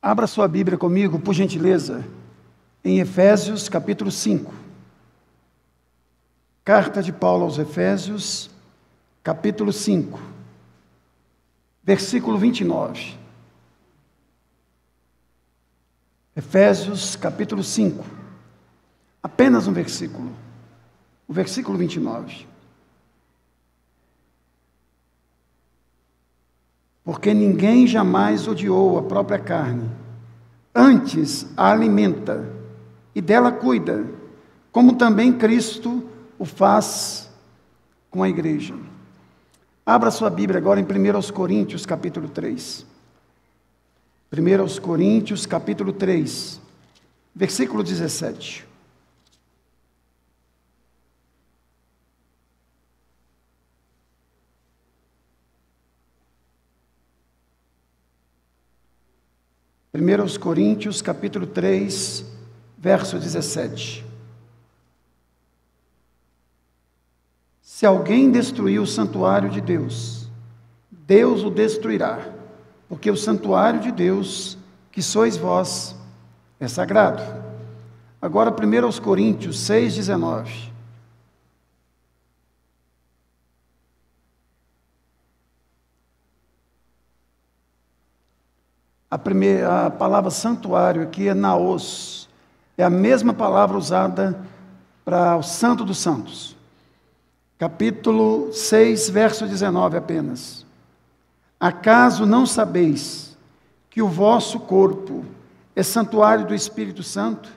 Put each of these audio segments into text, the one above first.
Abra sua Bíblia comigo, por gentileza, em Efésios, capítulo 5. Carta de Paulo aos Efésios, capítulo 5, versículo 29. Efésios, capítulo 5. Apenas um versículo. O versículo 29. Porque ninguém jamais odiou a própria carne, antes a alimenta e dela cuida, como também Cristo o faz com a igreja. Abra sua Bíblia agora em 1 Coríntios, capítulo 3. 1 Coríntios, capítulo 3, versículo 17. Primeiros Coríntios, capítulo 3, verso 17. Se alguém destruir o santuário de Deus, Deus o destruirá, porque o santuário de Deus, que sois vós, é sagrado. Agora, 1 Coríntios 6, 19. A palavra santuário aqui é naos, é a mesma palavra usada para o Santo dos Santos. Capítulo 6, verso 19 apenas. Acaso não sabeis que o vosso corpo é santuário do Espírito Santo,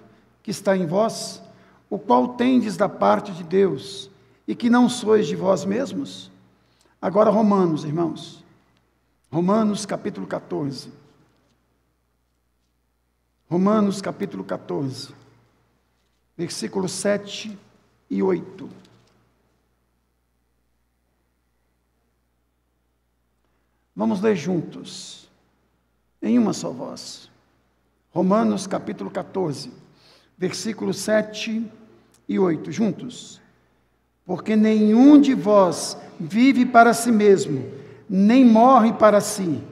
que está em vós, o qual tendes da parte de Deus, e que não sois de vós mesmos? Agora Romanos, irmãos. Romanos, capítulo 14. Romanos capítulo 14, versículos 7 e 8. Vamos ler juntos, em uma só voz. Romanos capítulo 14, versículos 7 e 8, juntos. Porque nenhum de vós vive para si mesmo, nem morre para si.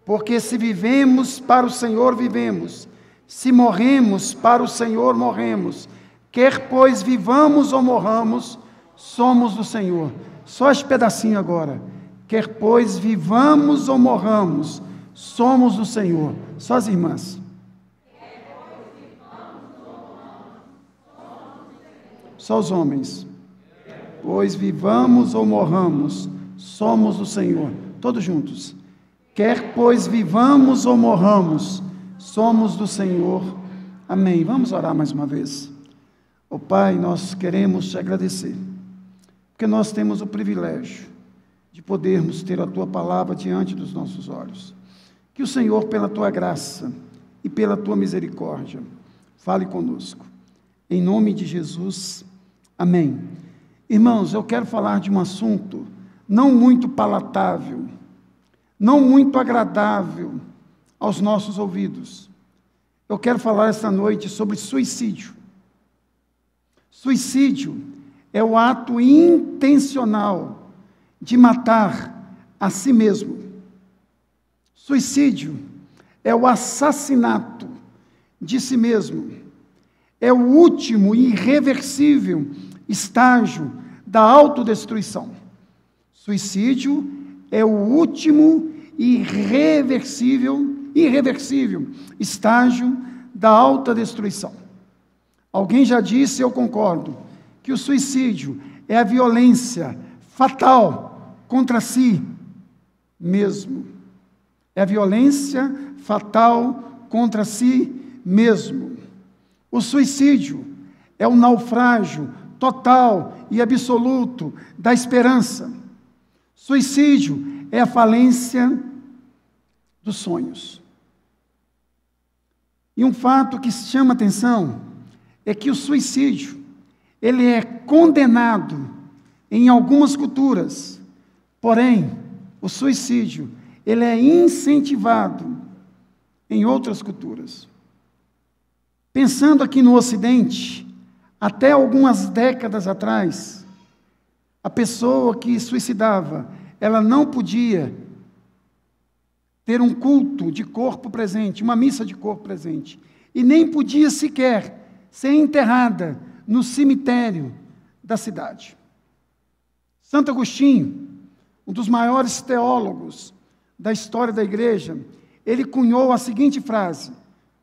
Porque se vivemos, para o Senhor vivemos. Se morremos, para o Senhor morremos. Quer, pois, vivamos ou morramos, somos do Senhor. Só esse pedacinho agora. Quer, pois, vivamos ou morramos, somos do Senhor. Só as irmãs. Só os homens. Pois vivamos ou morramos, somos do Senhor. Todos juntos. Quer, pois, vivamos ou morramos, somos do Senhor. Amém. Vamos orar mais uma vez. Ó Pai, nós queremos te agradecer, porque nós temos o privilégio de podermos ter a Tua palavra diante dos nossos olhos. Que o Senhor, pela Tua graça e pela Tua misericórdia, fale conosco. Em nome de Jesus, amém. Irmãos, eu quero falar de um assunto não muito palatável, não muito agradável aos nossos ouvidos. Eu quero falar esta noite sobre suicídio. Suicídio é o ato intencional de matar a si mesmo. Suicídio é o assassinato de si mesmo. É o último e irreversível estágio da autodestruição. Suicídio é o último e irreversível estágio da autodestruição. Alguém já disse, eu concordo, que o suicídio é a violência fatal contra si mesmo. É a violência fatal contra si mesmo. O suicídio é o naufrágio total e absoluto da esperança. Suicídio é a falência dos sonhos. E um fato que chama atenção é que o suicídio, ele é condenado em algumas culturas, porém, o suicídio, ele é incentivado em outras culturas. Pensando aqui no Ocidente, até algumas décadas atrás, a pessoa que suicidava, ela não podia ter um culto de corpo presente, uma missa de corpo presente, e nem podia sequer ser enterrada no cemitério da cidade. Santo Agostinho, um dos maiores teólogos da história da igreja, ele cunhou a seguinte frase: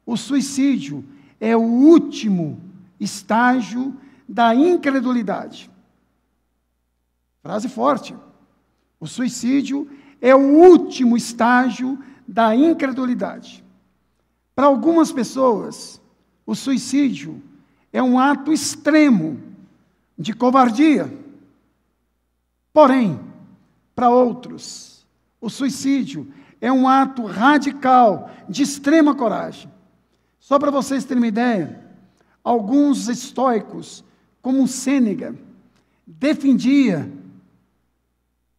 o suicídio é o último estágio da incredulidade. Frase forte. O suicídio é o último estágio da incredulidade. Para algumas pessoas, o suicídio é um ato extremo de covardia. Porém, para outros, o suicídio é um ato radical, de extrema coragem. Só para vocês terem uma ideia, alguns estoicos, como Sêneca, defendia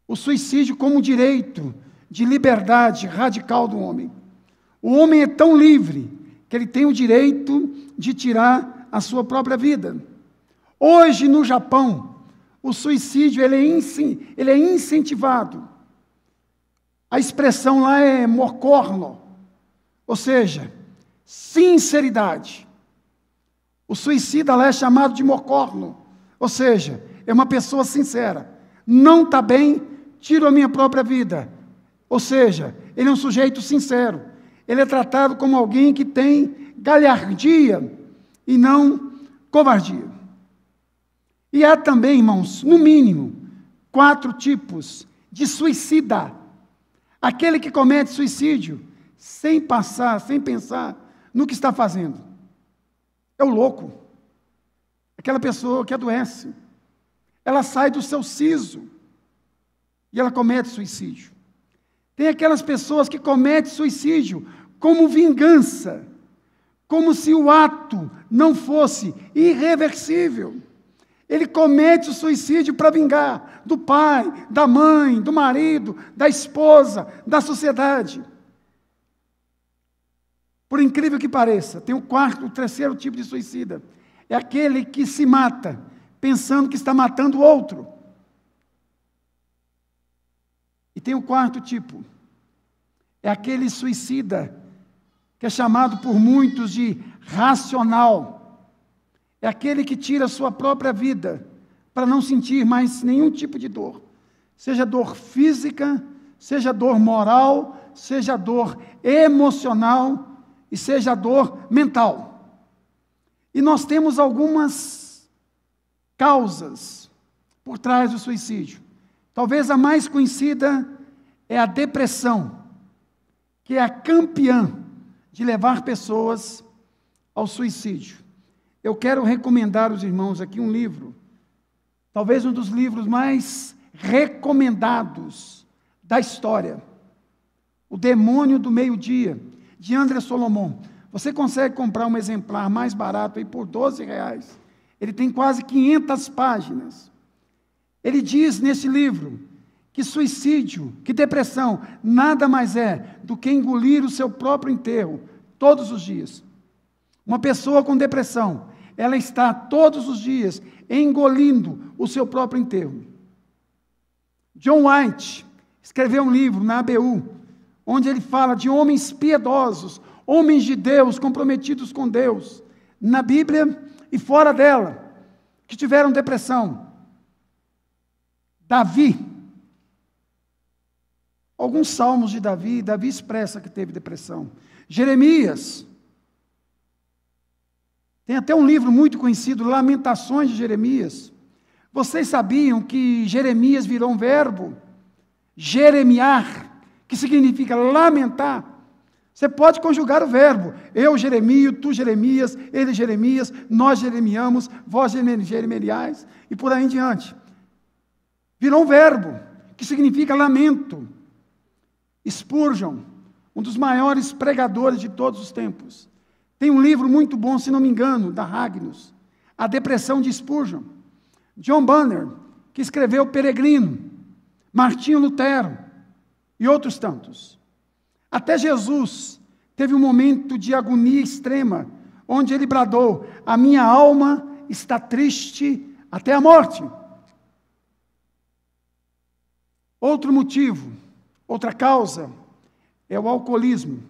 o suicídio como um direito de liberdade radical do homem. O homem é tão livre que ele tem o direito de tirar a sua própria vida. Hoje, no Japão, o suicídio ele é incentivado. A expressão lá é mokorno, ou seja, sinceridade. O suicida lá é chamado de mokorno, ou seja, é uma pessoa sincera. Não está bem, tiro a minha própria vida. Ou seja, ele é um sujeito sincero. Ele é tratado como alguém que tem galhardia e não covardia. E há também, irmãos, no mínimo, 4 tipos de suicida. Aquele que comete suicídio sem pensar no que está fazendo. É o louco. Aquela pessoa que adoece. Ela sai do seu siso e ela comete suicídio. Tem aquelas pessoas que cometem suicídio como vingança, como se o ato não fosse irreversível. Ele comete o suicídio para vingar do pai, da mãe, do marido, da esposa, da sociedade. Por incrível que pareça, tem o terceiro tipo de suicida. É aquele que se mata pensando que está matando o outro. E tem o 4º tipo. É aquele suicida que é chamado por muitos de racional. É aquele que tira a sua própria vida para não sentir mais nenhum tipo de dor. Seja dor física, seja dor moral, seja dor emocional e seja dor mental. E nós temos algumas causas por trás do suicídio. Talvez a mais conhecida é a depressão, que é a campeã de levar pessoas ao suicídio. Eu quero recomendar aos irmãos aqui um livro, talvez um dos livros mais recomendados da história, O Demônio do Meio-Dia, de André Solomon. Você consegue comprar um exemplar mais barato aí por R$12. Ele tem quase 500 páginas. Ele diz nesse livro que suicídio, que depressão, nada mais é do que engolir o seu próprio enterro todos os dias. Uma pessoa com depressão, ela está todos os dias engolindo o seu próprio enterro. John White escreveu um livro na ABU, onde ele fala de homens piedosos, homens de Deus, comprometidos com Deus, na Bíblia e fora dela, que tiveram depressão. Davi, alguns salmos de Davi expressa que teve depressão. Jeremias, tem até um livro muito conhecido, Lamentações de Jeremias. Vocês sabiam que Jeremias virou um verbo? Jeremiar, que significa lamentar. Você pode conjugar o verbo. Eu, Jeremio, tu, Jeremias, ele, Jeremias, nós, Jeremiamos, vós, Jeremiais, e por aí em diante. Virou um verbo, que significa lamento. Spurgeon, um dos maiores pregadores de todos os tempos, tem um livro muito bom, se não me engano, da Agnus, A Depressão de Spurgeon. John Bunyan, que escreveu Peregrino, Martinho Lutero e outros tantos. Até Jesus teve um momento de agonia extrema, onde ele bradou: a minha alma está triste até a morte. Outro motivo, outra causa, é o alcoolismo.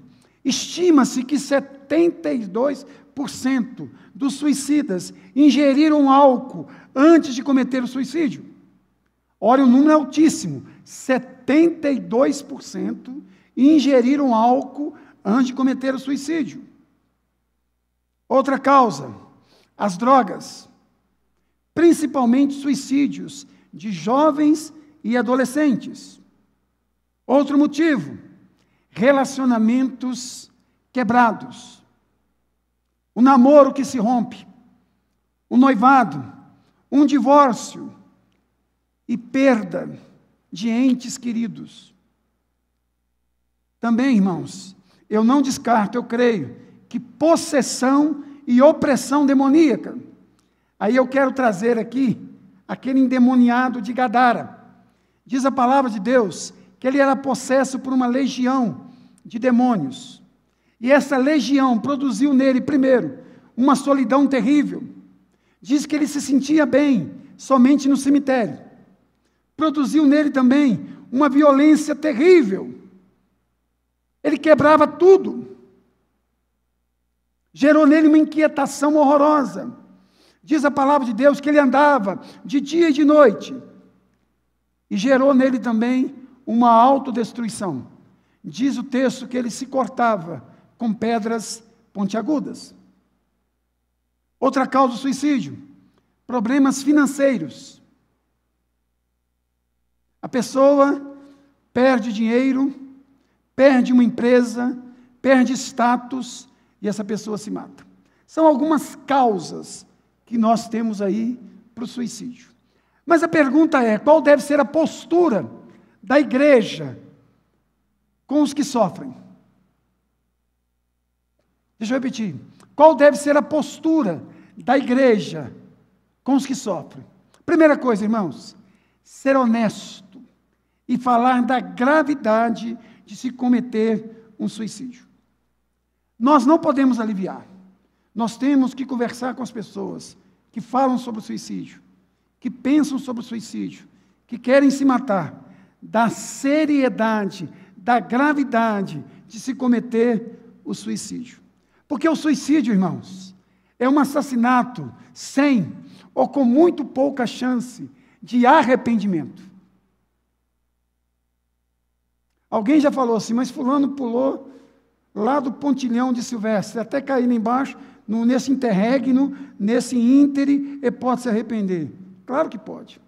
Estima-se que 72% dos suicidas ingeriram álcool antes de cometer o suicídio. Olha, o número é altíssimo. 72% ingeriram álcool antes de cometer o suicídio. Outra causa, as drogas, principalmente suicídios de jovens e adolescentes. Outro motivo, relacionamentos quebrados, o namoro que se rompe, o noivado, um divórcio e perda de entes queridos. Também, irmãos, eu não descarto, eu creio, que possessão e opressão demoníaca. Aí eu quero trazer aqui aquele endemoniado de Gadara. Diz a palavra de Deus que ele era possesso por uma legião de demônios. E essa legião produziu nele, primeiro, uma solidão terrível. Diz que ele se sentia bem somente no cemitério. Produziu nele também uma violência terrível. Ele quebrava tudo. Gerou nele uma inquietação horrorosa. Diz a palavra de Deus que ele andava de dia e de noite. E gerou nele também uma autodestruição. Diz o texto que ele se cortava com pedras pontiagudas. Outra causa do suicídio, problemas financeiros. A pessoa perde dinheiro, perde uma empresa, perde status e essa pessoa se mata. São algumas causas que nós temos aí para o suicídio. Mas a pergunta é, qual deve ser a postura da igreja com os que sofrem? Deixa eu repetir. Qual deve ser a postura da igreja com os que sofrem? Primeira coisa, irmãos, ser honesto e falar da gravidade de se cometer um suicídio. Nós não podemos aliviar. Nós temos que conversar com as pessoas que falam sobre o suicídio, que pensam sobre o suicídio, que querem se matar, da seriedade, da gravidade de se cometer o suicídio. Porque o suicídio, irmãos, é um assassinato sem ou com muito pouca chance de arrependimento. Alguém já falou assim, mas fulano pulou lá do pontilhão de Silvestre, até cair lá embaixo, nesse interregno, nesse íntere, ele pode se arrepender. Claro que pode.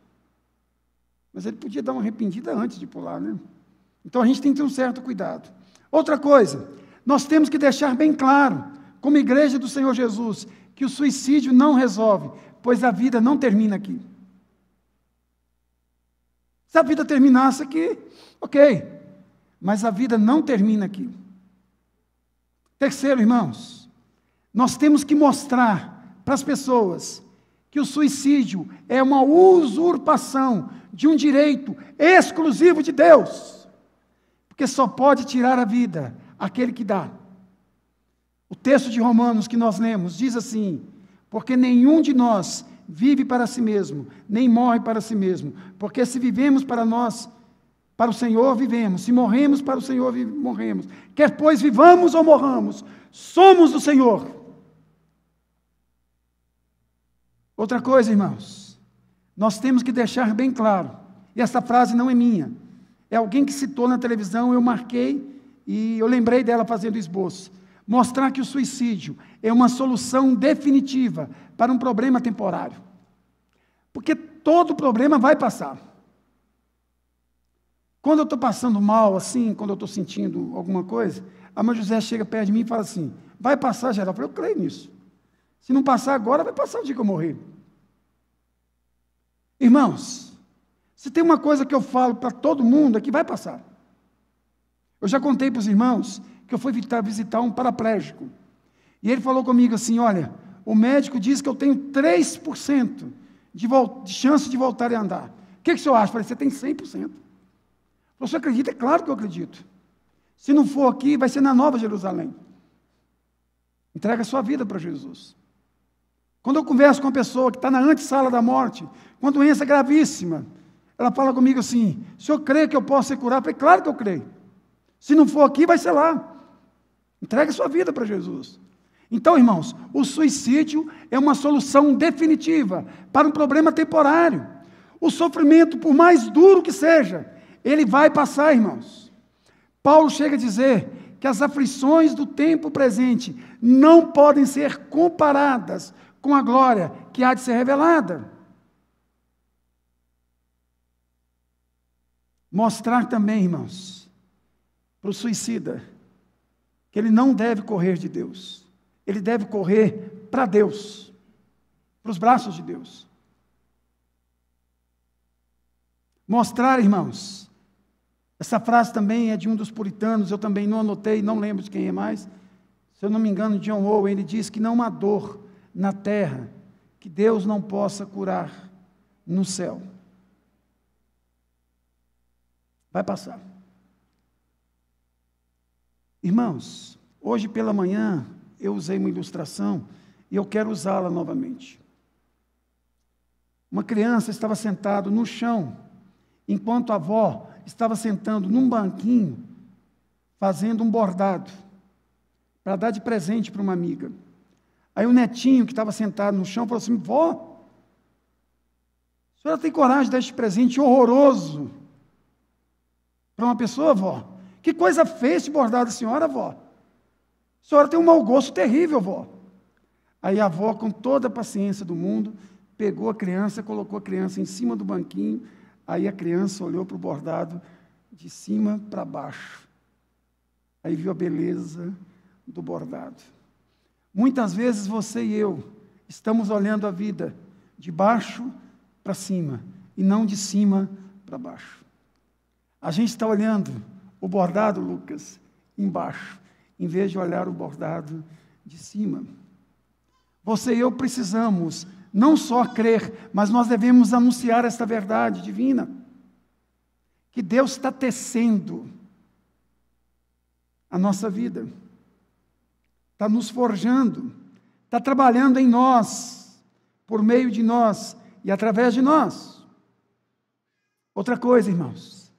Mas ele podia dar uma arrependida antes de pular, né? Então a gente tem que ter um certo cuidado. Outra coisa, nós temos que deixar bem claro, como igreja do Senhor Jesus, que o suicídio não resolve, pois a vida não termina aqui. Se a vida terminasse aqui, ok, mas a vida não termina aqui. Terceiro, irmãos, nós temos que mostrar para as pessoas que o suicídio é uma usurpação de um direito exclusivo de Deus, porque só pode tirar a vida aquele que dá. O texto de Romanos que nós lemos diz assim, porque nenhum de nós vive para si mesmo, nem morre para si mesmo, porque se vivemos para nós, para o Senhor vivemos, se morremos para o Senhor morremos, quer pois vivamos ou morramos, somos do Senhor. Outra coisa, irmãos, nós temos que deixar bem claro, e essa frase não é minha, é alguém que citou na televisão, eu marquei e eu lembrei dela fazendo esboço. Mostrar que o suicídio é uma solução definitiva para um problema temporário. Porque todo problema vai passar. Quando eu estou passando mal, assim, quando eu estou sentindo alguma coisa, a mãe José chega perto de mim e fala assim, vai passar, Geraldo? Eu falei, eu creio nisso. Se não passar agora, vai passar o dia que eu morrer. Irmãos, se tem uma coisa que eu falo para todo mundo é que vai passar. Eu já contei para os irmãos que eu fui visitar um paraplégico. E ele falou comigo assim, olha, o médico diz que eu tenho 3% de chance de voltar a andar. O que o senhor acha? Eu falei, você tem 100%. Você acredita? É claro que eu acredito. Se não for aqui, vai ser na Nova Jerusalém. Entrega a sua vida para Jesus. Quando eu converso com uma pessoa que está na antessala da morte, com uma doença gravíssima, ela fala comigo assim, o senhor crê que eu posso ser curado? Eu falei, claro que eu creio. Se não for aqui, vai ser lá. Entregue sua vida para Jesus. Então, irmãos, o suicídio é uma solução definitiva para um problema temporário. O sofrimento, por mais duro que seja, ele vai passar, irmãos. Paulo chega a dizer que as aflições do tempo presente não podem ser comparadas com a glória que há de ser revelada. Mostrar também, irmãos, para o suicida, que ele não deve correr de Deus. Ele deve correr para Deus, para os braços de Deus. Mostrar, irmãos, essa frase também é de um dos puritanos, eu também não anotei, não lembro de quem é mais. Se eu não me engano, John Owen, ele diz que não há dor na terra que Deus não possa curar no céu. Vai passar. Irmãos, hoje pela manhã eu usei uma ilustração e eu quero usá-la novamente. Uma criança estava sentada no chão, enquanto a avó estava sentando num banquinho, fazendo um bordado, para dar de presente para uma amiga. Aí o netinho que estava sentado no chão falou assim: vó, a senhora tem coragem de dar este presente horroroso para uma pessoa, vó? Que coisa feia esse bordado da senhora, vó. A senhora tem um mau gosto terrível, vó. Aí a avó, com toda a paciência do mundo, pegou a criança, colocou a criança em cima do banquinho. Aí a criança olhou para o bordado de cima para baixo. Aí viu a beleza do bordado. Muitas vezes você e eu estamos olhando a vida de baixo para cima e não de cima para baixo. A gente está olhando o bordado, Lucas, embaixo, em vez de olhar o bordado de cima. Você e eu precisamos não só crer, mas nós devemos anunciar esta verdade divina, que Deus está tecendo a nossa vida, está nos forjando, está trabalhando em nós, por meio de nós e através de nós. Outra coisa, irmãos,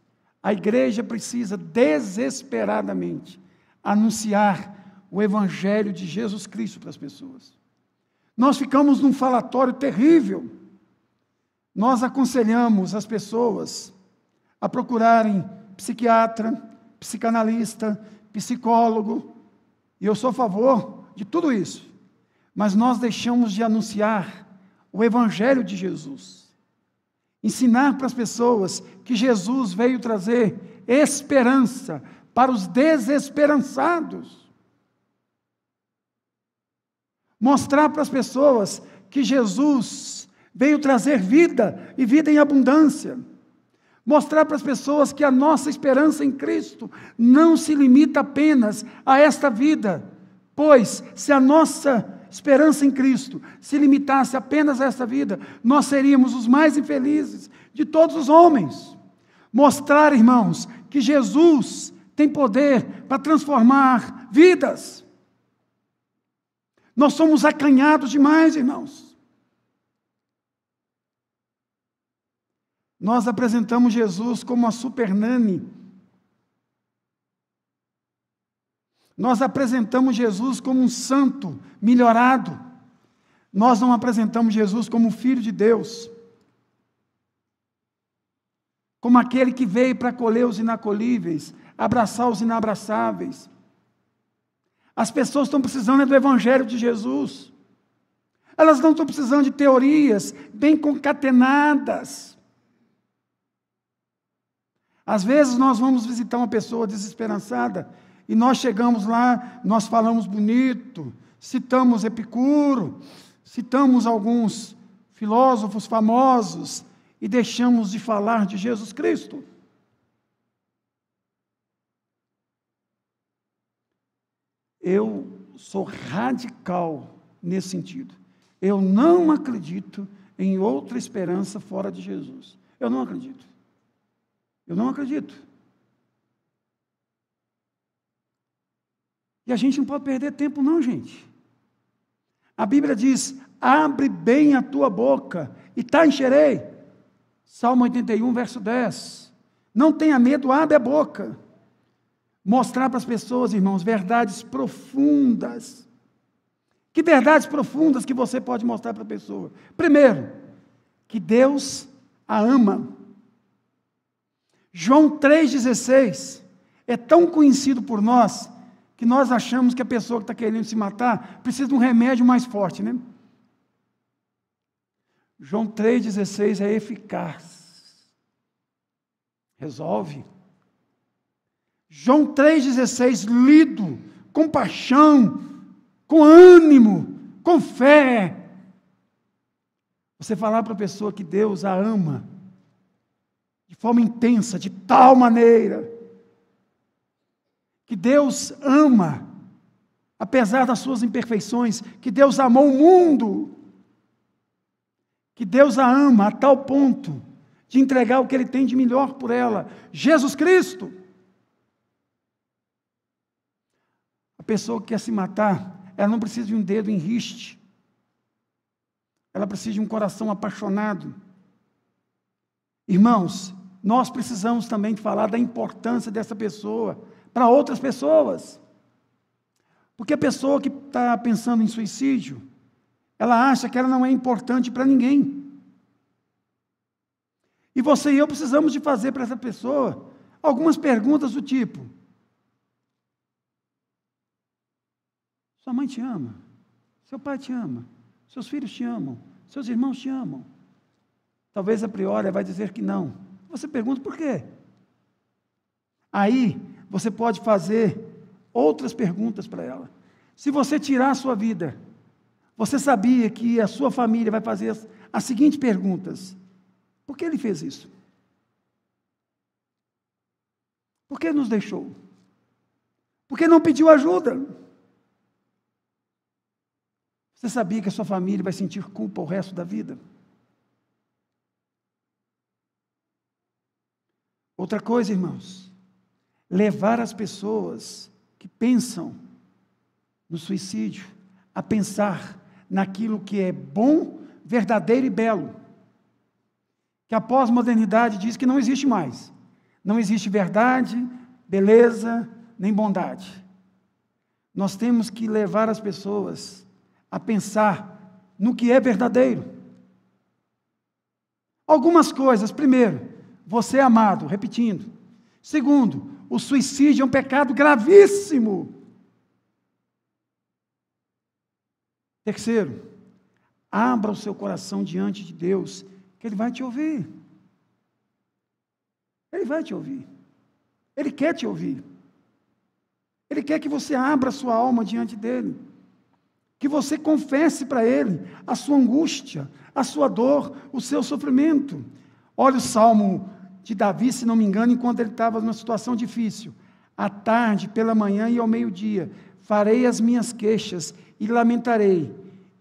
a igreja precisa desesperadamente anunciar o Evangelho de Jesus Cristo para as pessoas. Nós ficamos num falatório terrível. Nós aconselhamos as pessoas a procurarem psiquiatra, psicanalista, psicólogo, e eu sou a favor de tudo isso. Mas nós deixamos de anunciar o Evangelho de Jesus. Ensinar para as pessoas que Jesus veio trazer esperança para os desesperançados. Mostrar para as pessoas que Jesus veio trazer vida e vida em abundância. Mostrar para as pessoas que a nossa esperança em Cristo não se limita apenas a esta vida, pois se a nossa esperança em Cristo se limitasse apenas a esta vida, nós seríamos os mais infelizes de todos os homens. Mostrar, irmãos, que Jesus tem poder para transformar vidas. Nós somos acanhados demais, irmãos. Nós apresentamos Jesus como a supernani. Nós apresentamos Jesus como um santo melhorado. Nós não apresentamos Jesus como filho de Deus, como aquele que veio para acolher os inacolíveis, abraçar os inabraçáveis. As pessoas estão precisando do Evangelho de Jesus. Elas não estão precisando de teorias bem concatenadas. Às vezes nós vamos visitar uma pessoa desesperançada e nós chegamos lá, nós falamos bonito, citamos Epicuro, citamos alguns filósofos famosos e deixamos de falar de Jesus Cristo. Eu sou radical nesse sentido. Eu não acredito em outra esperança fora de Jesus. Eu não acredito. Eu não acredito. E a gente não pode perder tempo não, gente. A Bíblia diz: abre bem a tua boca e te encherei. Salmo 81, verso 10. Não tenha medo, abre a boca. mostrar para as pessoas, irmãos, verdades profundas. Que verdades profundas que você pode mostrar para a pessoa? Primeiro, que Deus a ama. João 3,16 é tão conhecido por nós, que nós achamos que a pessoa que está querendo se matar precisa de um remédio mais forte, né? João 3,16 é eficaz. Resolve. João 3,16, lido com paixão, com ânimo, com fé. Você falar para a pessoa que Deus a ama, de forma intensa, de tal maneira, que Deus ama, apesar das suas imperfeições, que Deus amou o mundo, que Deus a ama a tal ponto de entregar o que Ele tem de melhor por ela, Jesus Cristo. A pessoa que quer se matar, ela não precisa de um dedo em riste, ela precisa de um coração apaixonado. Irmãos, nós precisamos também falar da importância dessa pessoa para outras pessoas, porque a pessoa que está pensando em suicídio, ela acha que ela não é importante para ninguém, e você e eu precisamos de fazer para essa pessoa algumas perguntas do tipo: sua mãe te ama, seu pai te ama, seus filhos te amam, seus irmãos te amam? Talvez a priori ela vai dizer que não. Você pergunta por quê? Aí você pode fazer outras perguntas para ela. Se você tirar a sua vida, você sabia que a sua família vai fazer as seguintes perguntas: por que ele fez isso? Por que nos deixou? Por que não pediu ajuda? Você sabia que a sua família vai sentir culpa o resto da vida? Outra coisa, irmãos, levar as pessoas que pensam no suicídio a pensar naquilo que é bom, verdadeiro e belo. Que a pós-modernidade diz que não existe mais. Não existe verdade, beleza, nem bondade. Nós temos que levar as pessoas a pensar no que é verdadeiro. Algumas coisas. Primeiro, você é amado, repetindo. Segundo, o suicídio é um pecado gravíssimo. Terceiro, abra o seu coração diante de Deus, que Ele vai te ouvir. Ele vai te ouvir. Ele quer te ouvir. Ele quer que você abra a sua alma diante dEle. Que você confesse para Ele a sua angústia, a sua dor, o seu sofrimento. Olha o Salmo de Davi, se não me engano, enquanto ele estava numa situação difícil. À tarde, pela manhã e ao meio-dia, farei as minhas queixas e lamentarei,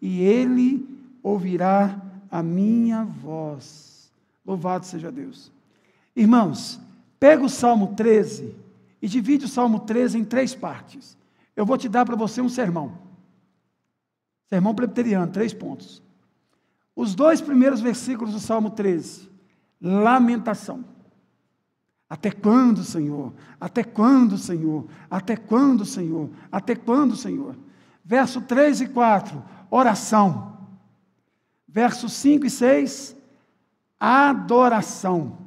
e Ele ouvirá a minha voz. Louvado seja Deus. Irmãos, pega o Salmo 13 e divide o Salmo 13 em 3 partes. Eu vou te dar para você um sermão. Sermão presbiteriano, 3 pontos. Os 2 primeiros versículos do Salmo 13. Lamentação. Até quando, Senhor? Até quando, Senhor? Até quando, Senhor? Até quando, Senhor? Verso 3 e 4, oração. Versos 5 e 6, adoração.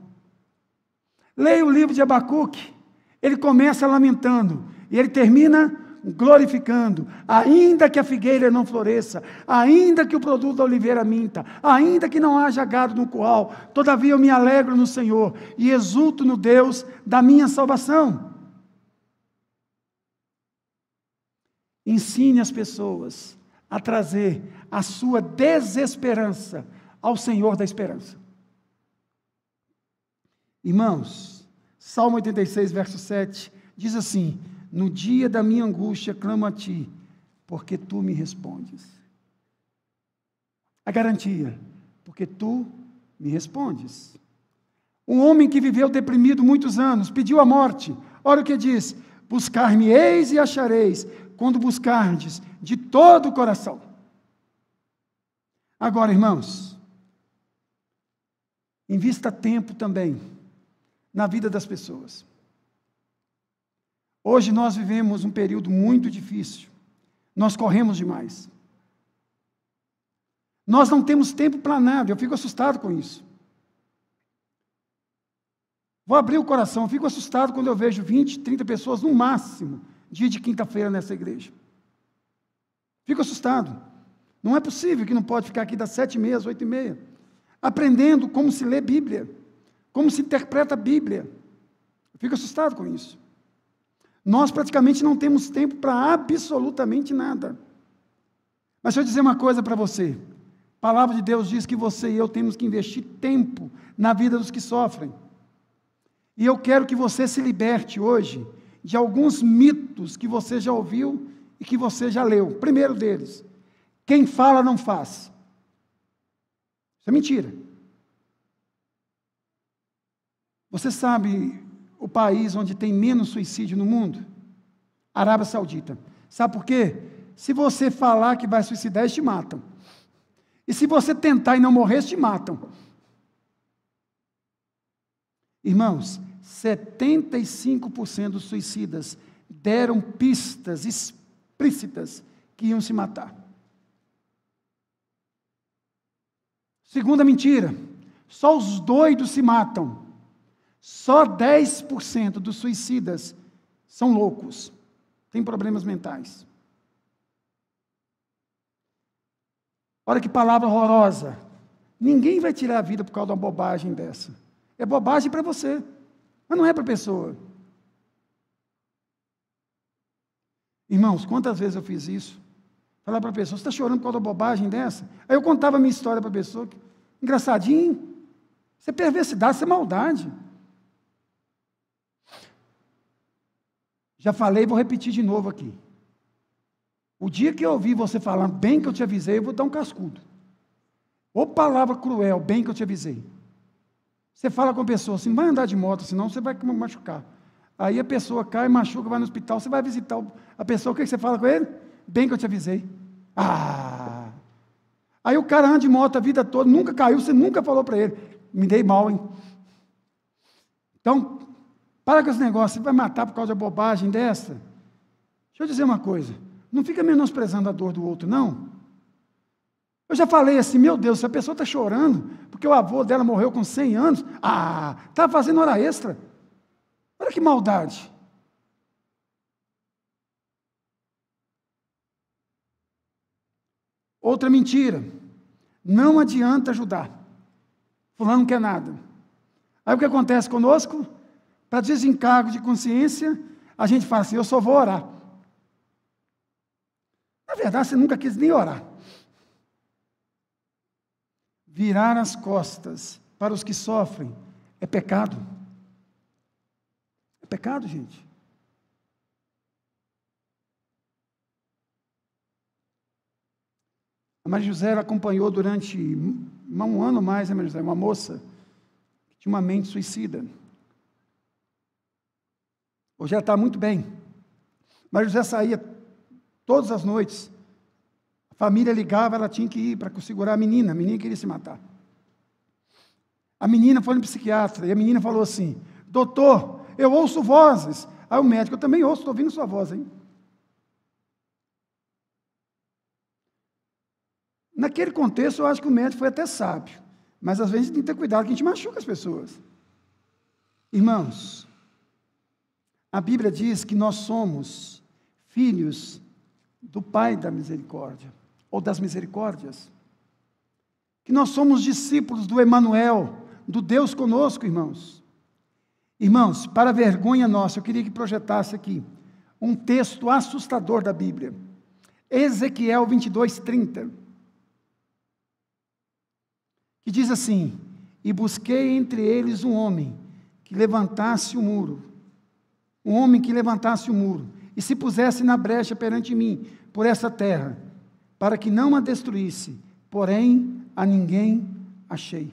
Leia o livro de Abacuque. Ele começa lamentando e ele termina glorificando. Ainda que a figueira não floresça, ainda que o produto da oliveira minta, ainda que não haja gado no curral, todavia eu me alegro no Senhor e exulto no Deus da minha salvação. Ensine as pessoas a trazer a sua desesperança ao Senhor da esperança. Irmãos, Salmo 86, verso 7, diz assim: no dia da minha angústia clamo a ti, porque tu me respondes. A garantia, porque tu me respondes. Um homem que viveu deprimido muitos anos, pediu a morte. Olha o que diz: buscar-me-eis e achareis, quando buscardes de todo o coração. Agora, irmãos, invista tempo também na vida das pessoas. Hoje nós vivemos um período muito difícil. Nós corremos demais. Nós não temos tempo para nada. Eu fico assustado com isso. Vou abrir o coração. Eu fico assustado quando eu vejo 20, 30 pessoas no máximo, dia de quinta-feira nessa igreja. Fico assustado. Não é possível que não pode ficar aqui das 7h30 às 8h30, aprendendo como se lê Bíblia, como se interpreta a Bíblia. Eu fico assustado com isso. Nós praticamente não temos tempo para absolutamente nada. Mas deixa eu dizer uma coisa para você. A palavra de Deus diz que você e eu temos que investir tempo na vida dos que sofrem. E eu quero que você se liberte hoje de alguns mitos que você já ouviu e que você já leu. Primeiro deles, quem fala não faz. Isso é mentira. Você sabe o país onde tem menos suicídio no mundo? Arábia Saudita. Sabe por quê? Se você falar que vai suicidar, eles te matam. E se você tentar e não morrer, eles te matam. Irmãos, 75% dos suicidas deram pistas explícitas que iam se matar. Segunda mentira, só os doidos se matam. Só 10% dos suicidas são loucos, têm problemas mentais. Olha que palavra horrorosa. Ninguém vai tirar a vida por causa de uma bobagem dessa. É bobagem para você, mas não é para a pessoa. Irmãos, quantas vezes eu fiz isso? Falar para a pessoa, você está chorando por causa da bobagem dessa? Aí eu contava a minha história para a pessoa. Engraçadinho. Isso é perversidade, isso é maldade. Já falei, vou repetir de novo aqui. O dia que eu ouvir você falando, bem que eu te avisei, eu vou dar um cascudo. Ou palavra cruel, bem que eu te avisei. Você fala com a pessoa assim, não vai andar de moto, senão você vai machucar. Aí a pessoa cai, machuca, vai no hospital, você vai visitar a pessoa, o que você fala com ele? Bem que eu te avisei. Aí o cara anda de moto a vida toda, nunca caiu, você nunca falou para ele. Me dei mal, hein? Então, para com esse negócio, você vai matar por causa de bobagem dessa? Deixa eu dizer uma coisa, não fica menosprezando a dor do outro, não. Eu já falei assim, meu Deus, se a pessoa está chorando, porque o avô dela morreu com 100 anos, está fazendo hora extra. Olha que maldade. Outra mentira, não adianta ajudar. Fulano não quer nada. Aí o que acontece conosco? Para desencargo de consciência, a gente fala assim, eu só vou orar. Na verdade, você nunca quis nem orar. Virar as costas para os que sofrem é pecado. É pecado, gente. A Maria José ela acompanhou durante um ano mais, Maria José, uma moça que tinha uma mente suicida. Hoje ela está muito bem. Maria José saía todas as noites. A família ligava, ela tinha que ir para segurar a menina queria se matar. A menina foi no psiquiatra, e a menina falou assim, doutor, eu ouço vozes. Aí o médico, eu também ouço, estou ouvindo sua voz, hein? Naquele contexto, eu acho que o médico foi até sábio, mas às vezes tem que ter cuidado, que a gente machuca as pessoas. Irmãos, a Bíblia diz que nós somos filhos do Pai da misericórdia, ou das misericórdias, que nós somos discípulos do Emanuel, do Deus conosco, irmãos. Irmãos, para a vergonha nossa, eu queria que projetasse aqui um texto assustador da Bíblia, Ezequiel 22:30, que diz assim, e busquei entre eles um homem que levantasse o muro, e se pusesse na brecha perante mim, por essa terra, para que não a destruísse, porém a ninguém achei.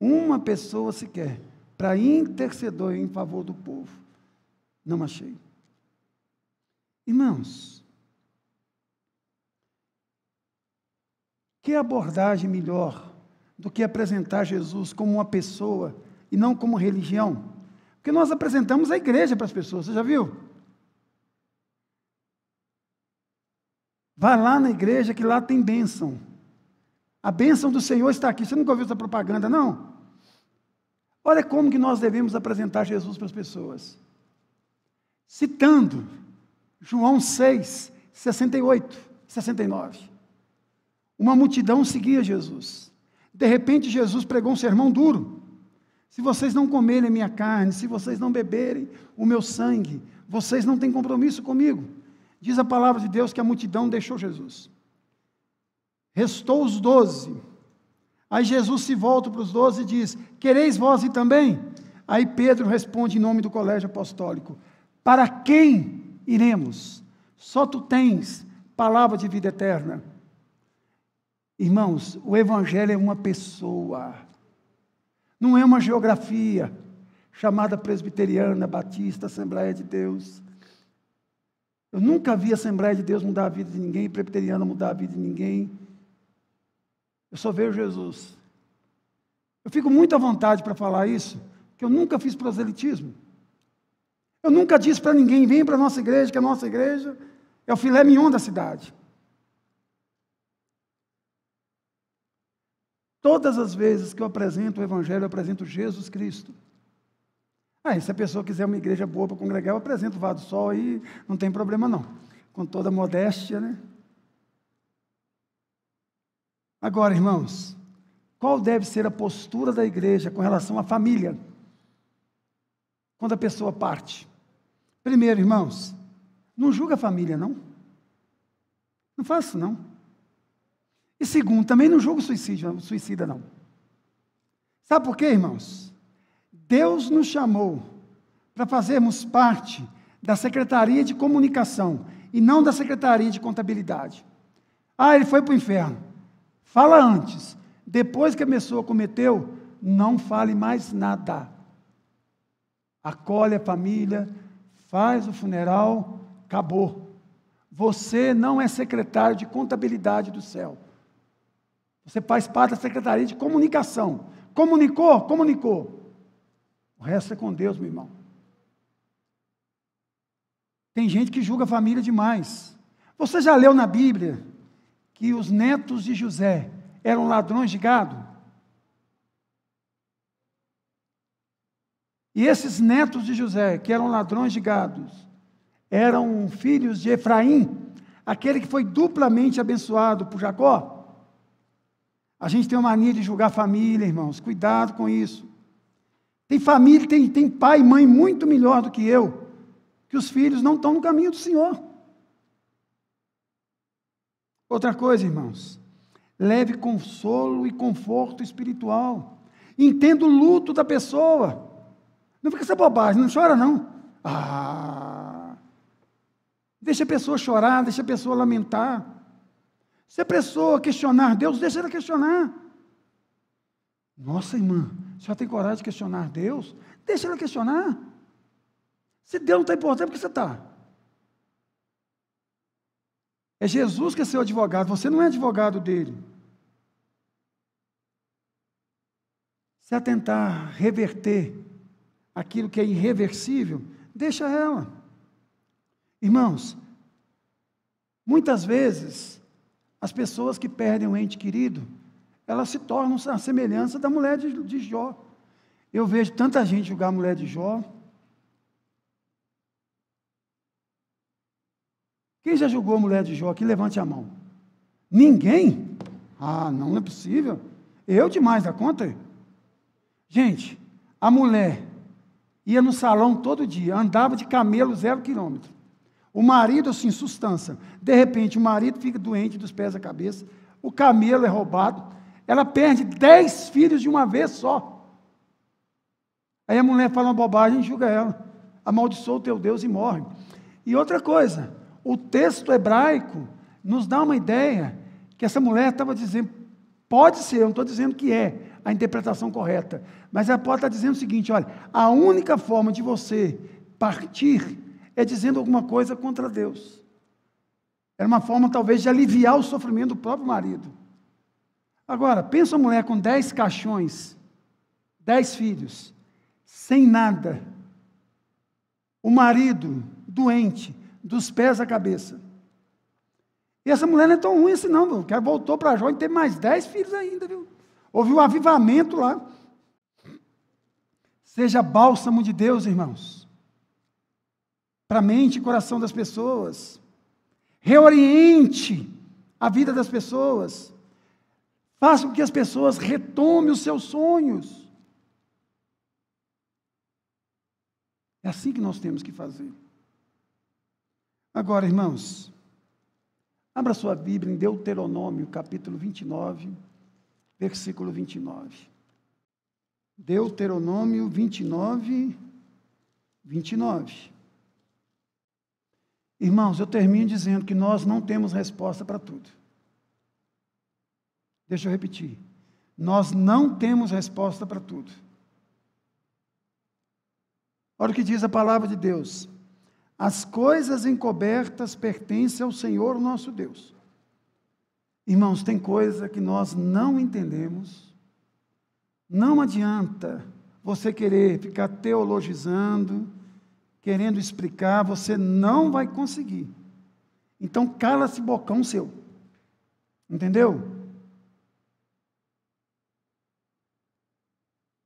Uma pessoa sequer, para interceder em favor do povo, não achei. Irmãos, que abordagem melhor do que apresentar Jesus como uma pessoa e não como religião? Porque nós apresentamos a igreja para as pessoas, você já viu? Vai lá na igreja que lá tem bênção. A bênção do Senhor está aqui. Você nunca ouviu essa propaganda, não? Olha como que nós devemos apresentar Jesus para as pessoas. Citando João 6, 68, 69. Uma multidão seguia Jesus. De repente, Jesus pregou um sermão duro. Se vocês não comerem a minha carne, se vocês não beberem o meu sangue, vocês não têm compromisso comigo. Diz a palavra de Deus que a multidão deixou Jesus. Restou os 12. Aí Jesus se volta para os 12 e diz: quereis vós ir também? Aí Pedro responde em nome do colégio apostólico: para quem iremos? Só tu tens palavra de vida eterna. Irmãos, o evangelho é uma pessoa, não é uma geografia chamada presbiteriana, batista, Assembleia de Deus. Eu nunca vi a Assembleia de Deus mudar a vida de ninguém, presbiteriana mudar a vida de ninguém. Eu só vejo Jesus. Eu fico muito à vontade para falar isso, porque eu nunca fiz proselitismo. Eu nunca disse para ninguém: vem para a nossa igreja, que a nossa igreja é o filé mignon da cidade. Todas as vezes que eu apresento o evangelho, eu apresento Jesus Cristo. E se a pessoa quiser uma igreja boa para congregar, eu apresento o Vado Sol aí, não tem problema não. Com toda modéstia, né? Agora, irmãos, qual deve ser a postura da igreja com relação à família? Quando a pessoa parte. Primeiro, irmãos, não julga a família, não. Não faça, não. E segundo, também não julga o suicida, não. Sabe por quê, irmãos? Deus nos chamou para fazermos parte da Secretaria de Comunicação e não da Secretaria de Contabilidade. Ele foi para o inferno. Fala antes. Depois que a pessoa cometeu, não fale mais nada. Acolhe a família, faz o funeral, acabou. Você não é secretário de contabilidade do céu. Você faz parte da Secretaria de Comunicação. Comunicou? Comunicou. O resto é com Deus, meu irmão. Tem gente que julga a família demais. Você já leu na Bíblia que os netos de José eram ladrões de gado? E esses netos de José, que eram ladrões de gado, eram filhos de Efraim, aquele que foi duplamente abençoado por Jacó? A gente tem uma mania de julgar a família, irmãos. Cuidado com isso. Tem família, tem pai e mãe muito melhor do que eu, que os filhos não estão no caminho do Senhor. Outra coisa, irmãos, leve consolo e conforto espiritual. Entenda o luto da pessoa. Não fica essa bobagem, não chora não. Deixa a pessoa chorar, deixa a pessoa lamentar. Se a pessoa questionar Deus, deixa ela questionar. Nossa, irmã, a senhora tem coragem de questionar Deus? Deixa ela questionar. Se Deus não está importando, por que você está? É Jesus que é seu advogado, você não é advogado dele. Se atentar reverter aquilo que é irreversível, deixa ela. Irmãos, muitas vezes, as pessoas que perdem um ente querido, elas se tornam a semelhança da mulher de Jó. Eu vejo tanta gente julgar a mulher de Jó. Quem já julgou a mulher de Jó aqui? Levante a mão. Ninguém? Não é possível. Eu demais da conta? Gente, a mulher ia no salão todo dia, andava de camelo 0 quilômetro. O marido, assim, sustância. De repente, o marido fica doente dos pés à cabeça, o camelo é roubado, ela perde 10 filhos de uma vez só. Aí a mulher fala uma bobagem e julga ela. Amaldiçoa o teu Deus e morre. E outra coisa, o texto hebraico nos dá uma ideia que essa mulher estava dizendo, pode ser, eu não estou dizendo que é a interpretação correta, mas ela pode estar dizendo o seguinte: olha, a única forma de você partir é dizendo alguma coisa contra Deus. Era uma forma, talvez, de aliviar o sofrimento do próprio marido. Agora, pensa uma mulher com 10 caixões, 10 filhos, sem nada, o marido doente, dos pés à cabeça. E essa mulher não é tão ruim assim não, viu? Que ela voltou para Jó e teve mais 10 filhos ainda, viu? Houve um avivamento lá. Seja bálsamo de Deus, irmãos, para a mente e coração das pessoas. Reoriente a vida das pessoas. Faça com que as pessoas retomem os seus sonhos. É assim que nós temos que fazer. Agora, irmãos, abra sua Bíblia em Deuteronômio, capítulo 29, versículo 29. Deuteronômio 29, 29. Irmãos, eu termino dizendo que nós não temos resposta para tudo. Deixa eu repetir. Nós não temos resposta para tudo. Olha o que diz a palavra de Deus. As coisas encobertas pertencem ao Senhor nosso Deus. Irmãos, tem coisa que nós não entendemos. Não adianta você querer ficar teologizando, querendo explicar, você não vai conseguir. Então, cala-se bocão seu. Entendeu?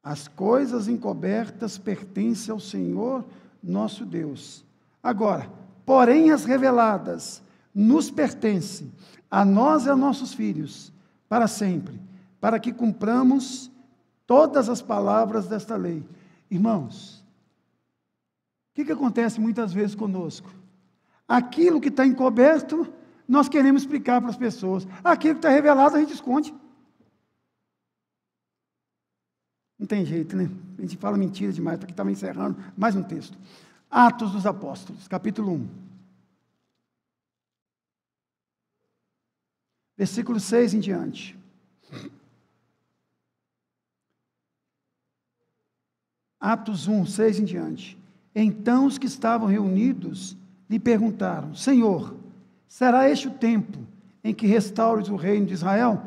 As coisas encobertas pertencem ao Senhor nosso Deus. Agora, porém as reveladas nos pertencem, a nós e a nossos filhos, para sempre, para que cumpramos todas as palavras desta lei. Irmãos, o que acontece muitas vezes conosco? Aquilo que está encoberto, nós queremos explicar para as pessoas. Aquilo que está revelado, a gente esconde. Não tem jeito, né? A gente fala mentira demais, porque estava encerrando mais um texto. Atos dos Apóstolos, capítulo 1. Versículo 6 em diante. Atos 1, 6 em diante. Então os que estavam reunidos lhe perguntaram: Senhor, será este o tempo em que restaures o reino de Israel?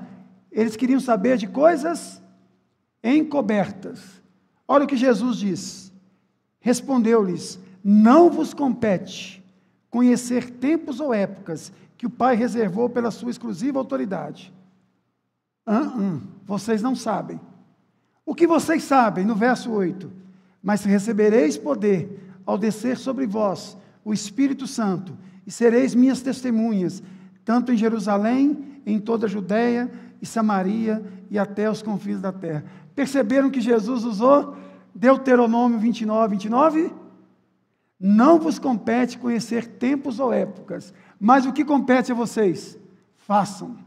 Eles queriam saber de coisas encobertas. Olha o que Jesus diz. Respondeu-lhes: não vos compete conhecer tempos ou épocas que o Pai reservou pela sua exclusiva autoridade. Vocês não sabem. O que vocês sabem, no verso 8: mas recebereis poder ao descer sobre vós o Espírito Santo, e sereis minhas testemunhas, tanto em Jerusalém, em toda a Judeia e Samaria e até os confins da terra. Perceberam que Jesus usou Deuteronômio 29, 29? Não vos compete conhecer tempos ou épocas, mas o que compete a vocês? Façam.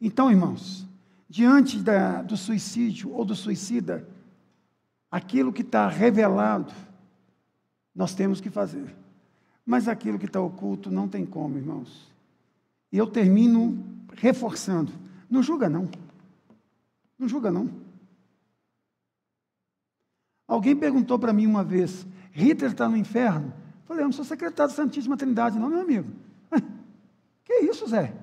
Então, irmãos, diante do suicídio ou do suicida, aquilo que está revelado, nós temos que fazer. Mas aquilo que está oculto, não tem como, irmãos. E eu termino reforçando. Não julga, não. Não julga, não. Alguém perguntou para mim uma vez: Hitler está no inferno? Eu falei: eu não sou secretário da Santíssima Trindade, não, meu amigo. Que isso, Zé?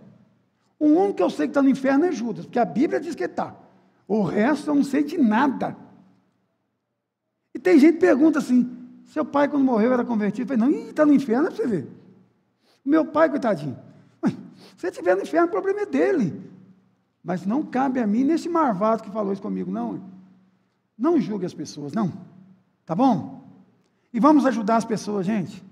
O único que eu sei que está no inferno é Judas, porque a Bíblia diz que ele está. O resto eu não sei de nada. E tem gente que pergunta assim: seu pai, quando morreu, era convertido? Eu falei: não, está no inferno, é para você ver. Meu pai, coitadinho. Se ele estiver no inferno, o problema é dele. Mas não cabe a mim, nesse marvado que falou isso comigo, não. Não julgue as pessoas, não. Tá bom? E vamos ajudar as pessoas, gente.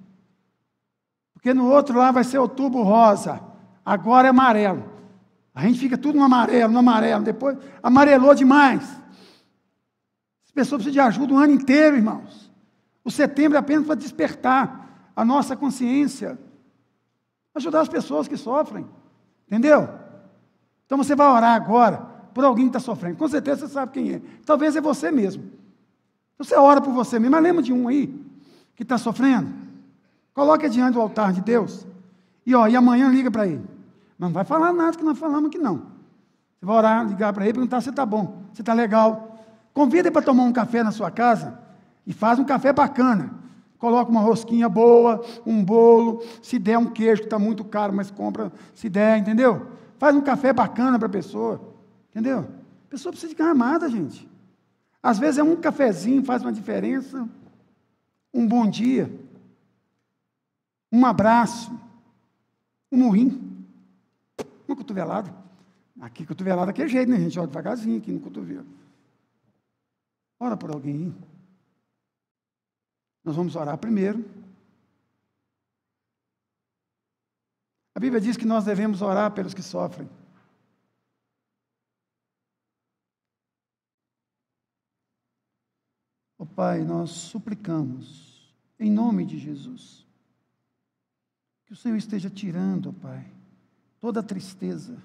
Porque no outro lá vai ser outubro rosa. Agora é amarelo. A gente fica tudo no amarelo. Depois amarelou demais. As pessoas precisam de ajuda o ano inteiro, irmãos. O setembro é apenas para despertar a nossa consciência. Ajudar as pessoas que sofrem. Entendeu? Então você vai orar agora por alguém que está sofrendo. Com certeza você sabe quem é. Talvez é você mesmo. Você ora por você mesmo. Mas lembra de um aí que está sofrendo? Coloque diante do altar de Deus. E amanhã liga para ele. Mas não vai falar nada que nós falamos aqui, não. Você vai orar, ligar para ele e perguntar se está bom, se está legal. Convida ele para tomar um café na sua casa e faz um café bacana. Coloca uma rosquinha boa, um bolo, se der um queijo que está muito caro, mas compra se der, entendeu? Faz um café bacana para a pessoa. Entendeu? A pessoa precisa de amada, gente. Às vezes é um cafezinho, faz uma diferença. Um bom dia. um abraço, um murrinho, uma cotovelada. Aqui, cotovelada, que é jeito, né? A gente olha devagarzinho aqui no cotovelo. Ora por alguém. Nós vamos orar primeiro. A Bíblia diz que nós devemos orar pelos que sofrem. Ó Pai, nós suplicamos, em nome de Jesus, que o Senhor esteja tirando, ó Pai, toda tristeza,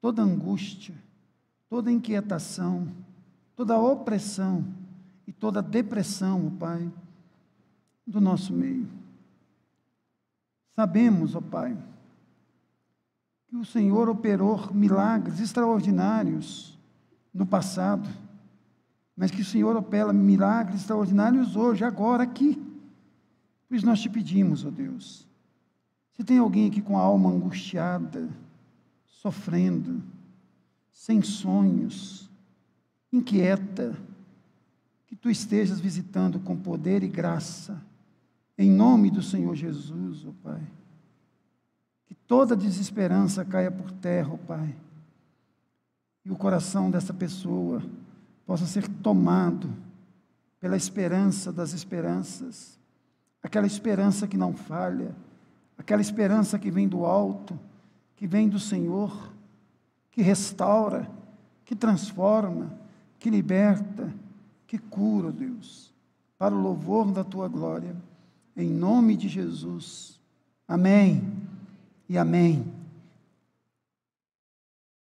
toda angústia, toda inquietação, toda opressão e toda depressão, ó Pai, do nosso meio. Sabemos, ó Pai, que o Senhor operou milagres extraordinários no passado, mas que o Senhor opera milagres extraordinários hoje, agora, aqui. Por isso nós te pedimos, ó Deus, se tem alguém aqui com a alma angustiada, sofrendo, sem sonhos, inquieta, que tu estejas visitando com poder e graça, em nome do Senhor Jesus, ó Pai. Que toda desesperança caia por terra, ó Pai, e o coração dessa pessoa possa ser tomado pela esperança das esperanças, aquela esperança que não falha, aquela esperança que vem do alto, que vem do Senhor, que restaura, que transforma, que liberta, que cura, Deus, para o louvor da Tua glória, em nome de Jesus. Amém e amém.